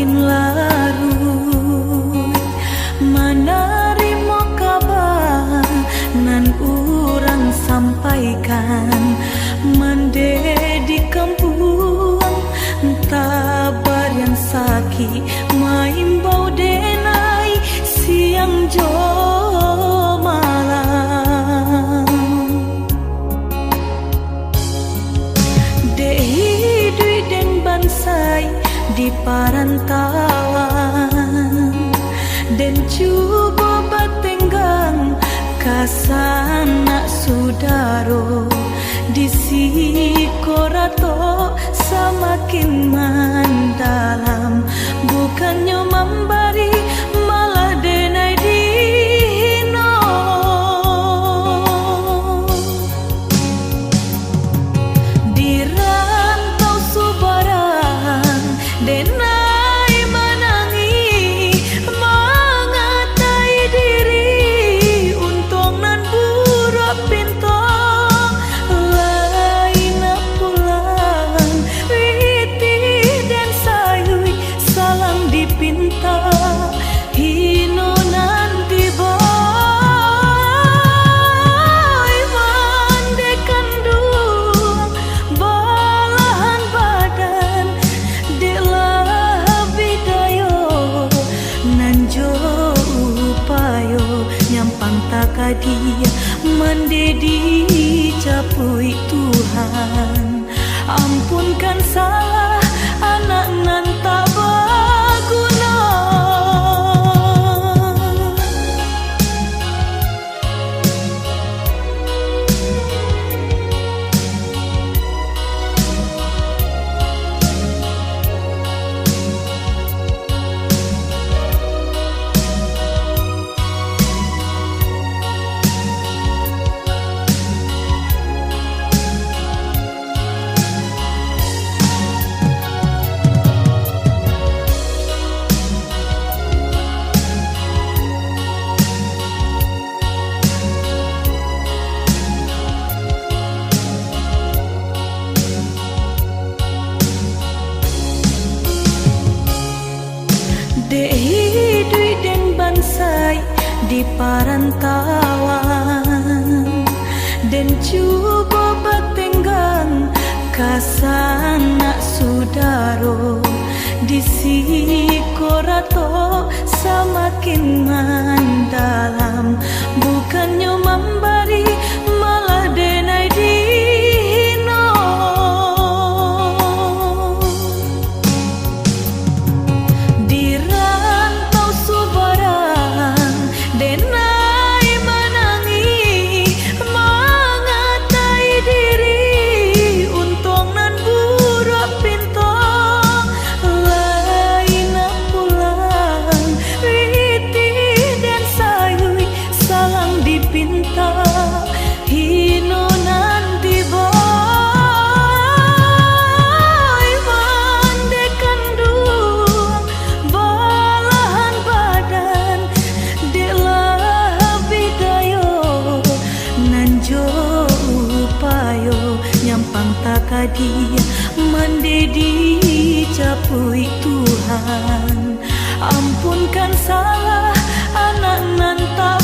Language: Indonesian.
semakin larut menerima kabar nan urang sampaikan mende di kampung tabar yang sakit main bau denai siang jo malam dehi dui den bansai di parantauan dan cuba batenggang kasana sudaro di sikorato semakin mendalam bukannya memberi malah denai dihino di rantau subaran denai menangi mengatai diri untung nan buruk pintu pinta hino nanti boy mande kandung balahan badan delah bidayo nanjo upayo nyampang takadia mande dicapui Tuhan ampunkan salah anak nan tak dehi dui den bansai di parantauan dan cuba batenggang kasana sudaro di sikorato semakin mendalam bukannya memberi malah denai dihino di rantau subaran denai menangi mengatai diri untung nan buruk pintu lain pulang witi dan sayui salang dipinta hino nanti boy mande kandung balahan badan delah bidayo nanjo upayo nyampang takadia mande dicapui Tuhan ampunkan salah anak nan tak